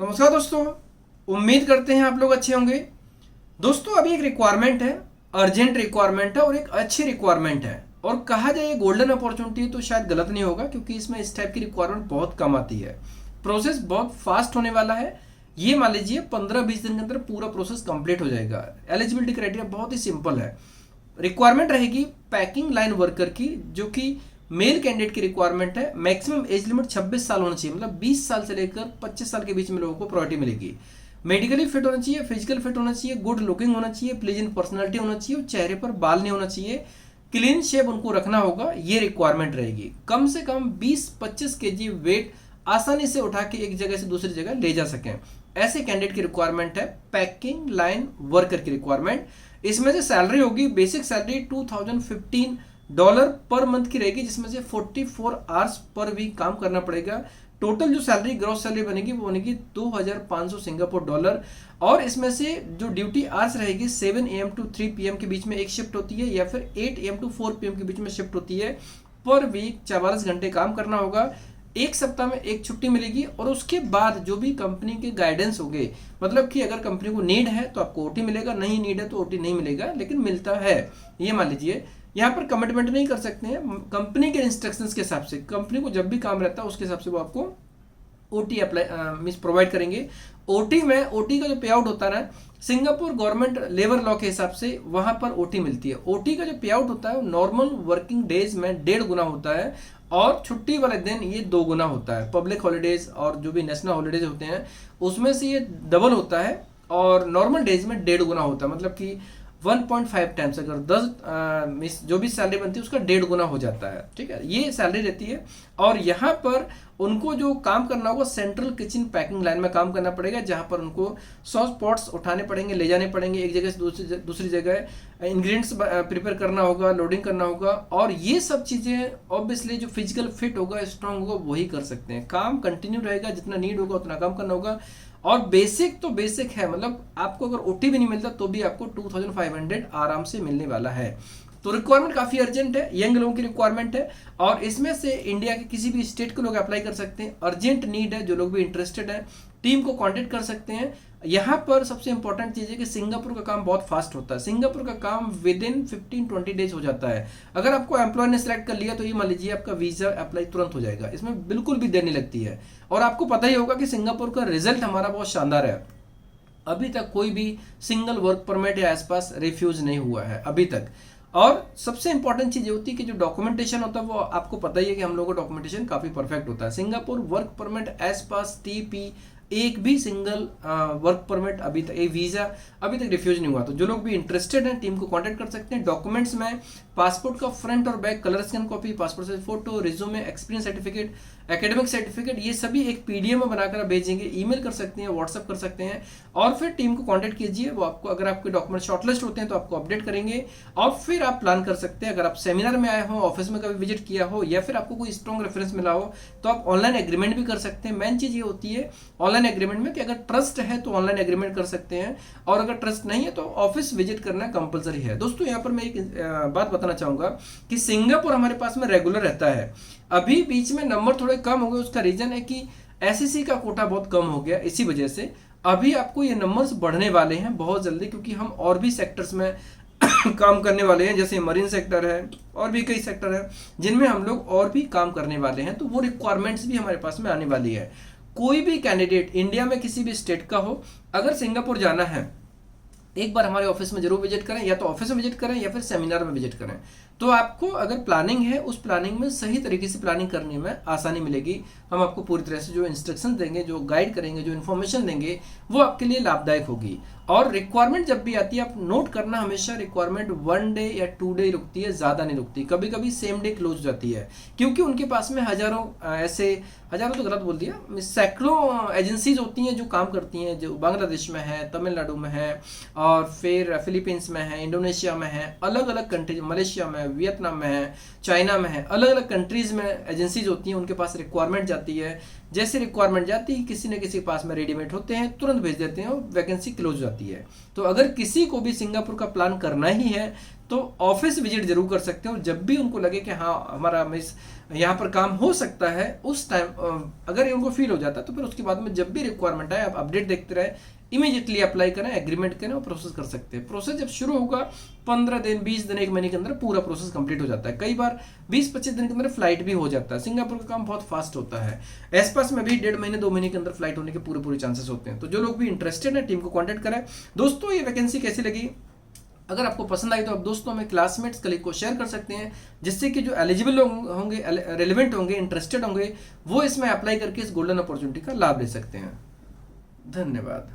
नमस्कार दोस्तों, उम्मीद करते हैं आप लोग अच्छे होंगे। दोस्तों अभी एक रिक्वायरमेंट है, अर्जेंट रिक्वायरमेंट है और एक अच्छी रिक्वायरमेंट है। और कहा जाए गोल्डन अपॉर्चुनिटी तो शायद गलत नहीं होगा, क्योंकि इसमें इस टाइप की रिक्वायरमेंट बहुत कम आती है। प्रोसेस बहुत फास्ट होने वाला है। ये मान लीजिए 15-20 दिन के अंदर पूरा प्रोसेस कंप्लीट हो जाएगा। एलिजिबिलिटी क्राइटेरिया बहुत ही सिंपल है। रिक्वायरमेंट रहेगी पैकिंग लाइन वर्कर की, जो कि मेल कैंडिडेट की रिक्वायरमेंट है। मैक्सिमम एज लिमिट 26 साल होना चाहिए, मतलब 20 साल से लेकर 25 साल के बीच में लोगों को प्रायोरिटी मिलेगी। मेडिकली फिट होना चाहिए, फिजिकल फिट होना चाहिए, गुड लुकिंग होना चाहिए, प्लीजिंग पर्सनैलिटी होना चाहिए और चेहरे पर बाल नहीं होना चाहिए। क्लीन शेप उनको रखना होगा, ये रिक्वायरमेंट रहेगी। कम से कम 20-25 केजी वेट आसानी से उठा के एक जगह से दूसरी जगह ले जा सकें, ऐसे कैंडिडेट की रिक्वायरमेंट है। पैकिंग लाइन वर्कर की रिक्वायरमेंट। इसमें से सैलरी होगी, बेसिक सैलरी $2015 पर मंथ की रहेगी, जिसमें से 44 आवर्स पर वीक काम करना पड़ेगा। टोटल जो सैलरी ग्रॉस सैलरी बनेगी वो बनेगी $2500 सिंगापुर डॉलर। और इसमें से जो ड्यूटी आवर्स रहेगी 7 AM to 3 PM के बीच में एक शिफ्ट होती है, या फिर 8 AM to 4 PM के बीच में शिफ्ट होती है। पर वीक 44 घंटे काम करना होगा। एक सप्ताह में एक छुट्टी मिलेगी। और उसके बाद जो भी कंपनी के गाइडेंस होंगे, मतलब कि अगर कंपनी को नीड है तो आपको ओटी मिलेगा, नहीं नीड है तो ओटी नहीं मिलेगा, लेकिन मिलता है। ये मान लीजिए यहाँ पर कमिटमेंट नहीं कर सकते हैं, कंपनी के इंस्ट्रक्शंस के हिसाब से, कंपनी को जब भी काम रहता है उसके हिसाब से वो आपको ओटी अप्लाई मीन्स प्रोवाइड करेंगे। ओटी में ओटी का जो पे आउट होता है ना, सिंगापुर गवर्नमेंट लेबर लॉ के हिसाब से वहां पर ओटी मिलती है। ओटी का जो पे आउट होता है नॉर्मल वर्किंग डेज में 1.5 गुना होता है, और छुट्टी वाले दिन ये 2 गुना होता है। पब्लिक हॉलीडेज और जो भी नेशनल हॉलीडेज होते हैं उसमें से ये डबल होता है, और नॉर्मल डेज में 1.5 गुना होता है। मतलब कि 1.5 टाइम्स, अगर 10 जो भी सैलरी बनती है उसका 1.5 गुना हो जाता है। ठीक है, ये सैलरी रहती है। और यहाँ पर उनको जो काम करना होगा सेंट्रल किचन पैकिंग लाइन में काम करना पड़ेगा, जहाँ पर उनको सॉस पॉट्स उठाने पड़ेंगे, ले जाने पड़ेंगे एक जगह से दूसरी जगह। इंग्रेडिएंट्स प्रिपेयर करना होगा, लोडिंग करना होगा, और ये सब चीज़ें ऑब्वियसली जो फिजिकल फिट होगा, स्ट्रांग होगा, वही कर सकते हैं। काम कंटिन्यू रहेगा, जितना नीड होगा उतना काम करना होगा। और बेसिक तो बेसिक है, मतलब आपको अगर ओटी भी नहीं मिलता तो भी आपको 2500 आराम से मिलने वाला है। तो रिक्वायरमेंट काफ़ी अर्जेंट है, यंग लोगों की रिक्वायरमेंट है। और इसमें से इंडिया के किसी भी स्टेट के लोग अप्लाई कर सकते हैं। अर्जेंट नीड है, जो लोग भी इंटरेस्टेड है टीम को कांटेक्ट कर सकते हैं। यहाँ पर सबसे इंपॉर्टेंट चीज़ है कि सिंगापुर का काम बहुत फास्ट होता है। सिंगापुर का काम विद इन 15-20 डेज हो जाता है। अगर आपको एम्प्लॉय ने सेलेक्ट कर लिया तो ये मान लीजिए आपका वीज़ा अप्लाई तुरंत हो जाएगा, इसमें बिल्कुल भी देर नहीं लगती है। और आपको पता ही होगा कि सिंगापुर का रिजल्ट हमारा बहुत शानदार है। अभी तक कोई भी सिंगल वर्क परमिट या आसपास रिफ्यूज नहीं हुआ है अभी तक। और सबसे इंपॉर्टेंट चीज ये होती है कि जो डॉक्यूमेंटेशन होता है वो आपको पता ही है कि हम लोगों का डॉक्यूमेंटेशन काफी परफेक्ट होता है। सिंगापुर वर्क परमिट एज पास टीपी एक भी सिंगल वर्क परमिट अभी तक, एक वीजा अभी तक रिफ्यूज नहीं हुआ। तो जो लोग भी इंटरेस्टेड हैं टीम को कांटेक्ट कर सकते हैं। डॉक्यूमेंट्स में पासपोर्ट का फ्रंट और back colour scan copy, passport size photo, resume, experience certificate, academic certificate, ये सभी एक पीडीएफ में बनाकर भेजेंगे। ईमेल कर सकते हैं, व्हाट्सअप कर सकते हैं, और फिर टीम को कांटेक्ट कीजिए। वो आपको, अगर आपके डॉक्यूमेंट शॉर्टलिस्ट होते हैं तो आपको अपडेट करेंगे, और फिर आप प्लान कर सकते हैं। अगर आप सेमिनार में आए हो, ऑफिस में कभी विजिट किया हो, या फिर आपको कोई स्ट्रॉन्ग रेफरेंस मिला हो, तो आप ऑनलाइन एग्रीमेंट भी कर सकते हैं। मेन चीज ये होती है ऑनलाइन एग्रीमेंट में कि अगर ट्रस्ट है तो ऑनलाइन एग्रीमेंट कर सकते हैं, और अगर ट्रस्ट नहीं है तो ऑफिस विजिट करना कंपलसरी है। दोस्तों यहाँ पर मैं एक बात बताना चाहूंगा कि सिंगापुर हमारे पास में रेगुलर रहता है। अभी बीच में नंबर थोड़े कम हो गए, उसका रीजन है कि एसएससी का कोटा बहुत कम हो गया, इसी वजह से अभी आपको ये नंबर्स बढ़ने वाले हैं बहुत जल्दी, क्योंकि हम और भी सेक्टर्स में काम करने वाले हैं, जैसे मरीन सेक्टर है और भी कई सेक्टर है जिनमें हम लोग और भी काम करने वाले हैं। तो वो रिक्वायरमेंट्स भी हमारे पास में आने वाली है। कोई भी कैंडिडेट इंडिया में किसी भी स्टेट का हो, अगर सिंगापुर जाना है, एक बार हमारे ऑफिस में जरूर विजिट करें, या तो ऑफिस में विजिट करें या फिर सेमिनार में विजिट करें। तो आपको अगर प्लानिंग है, उस प्लानिंग में सही तरीके से प्लानिंग करने में आसानी मिलेगी। हम आपको पूरी तरह से जो इंस्ट्रक्शन देंगे, जो गाइड करेंगे, जो इन्फॉर्मेशन देंगे, वो आपके लिए लाभदायक होगी। और रिक्वायरमेंट जब भी आती है, आप नोट करना हमेशा, रिक्वायरमेंट 1 डे या 2 डे रुकती है, ज़्यादा नहीं रुकती। कभी कभी सेम डे क्लोज हो जाती है, क्योंकि उनके पास में हजारों हजारों तो गलत बोल दिया, सैकड़ों एजेंसीज होती हैं जो काम करती हैं, जो बांग्लादेश में है, तमिलनाडु में है, और फिर फिलीपींस में है, इंडोनेशिया में है, अलग अलग कंट्रीज, मलेशिया में, वियतनाम में है, चाइना में है, अलग अलग कंट्रीज में एजेंसीज होती हैं। उनके पास रिक्वायरमेंट जाती है, जैसे रिक्वायरमेंट जाती है किसी न किसी के पास में रेडीमेड होते हैं, तुरंत भेज देते हैं और वैकेंसी क्लोज हो जाती है। तो अगर किसी को भी सिंगापुर का प्लान करना ही है तो ऑफिस विजिट जरूर कर सकते हैं, और जब भी उनको लगे कि हाँ हमारा मिस यहाँ पर काम हो सकता है, उस टाइम अगर ये उनको फील हो जाता है तो फिर उसके बाद में जब भी रिक्वायरमेंट आए आप अपडेट देखते रहे, इमीडिएटली अप्लाई करें, एग्रीमेंट करें और प्रोसेस कर सकते हैं। प्रोसेस जब शुरू होगा 15 दिन 20 दिन 1 महीने के अंदर पूरा प्रोसेस कंप्लीट हो जाता है। कई बार 20-25 दिन के अंदर फ्लाइट भी हो जाता है। सिंगापुर का काम बहुत फास्ट होता है। एसपास में भी 1.5 महीने 2 महीने के अंदर फ्लाइट होने के पूरे चांसेस होते हैं। तो जो लोग भी इंटरेस्टेड है टीम को कॉन्टेक्ट करें। दोस्तों ये वैकेंसी कैसी लगी, अगर आपको पसंद आई तो आप दोस्तों में क्लासमेट्स कलीग को शेयर कर सकते हैं, जिससे कि जो एलिजिबल होंगे, रेलिवेंट होंगे, इंटरेस्टेड होंगे, वो इसमें अप्लाई करके इस गोल्डन अपॉर्चुनिटी का लाभ ले सकते हैं। धन्यवाद।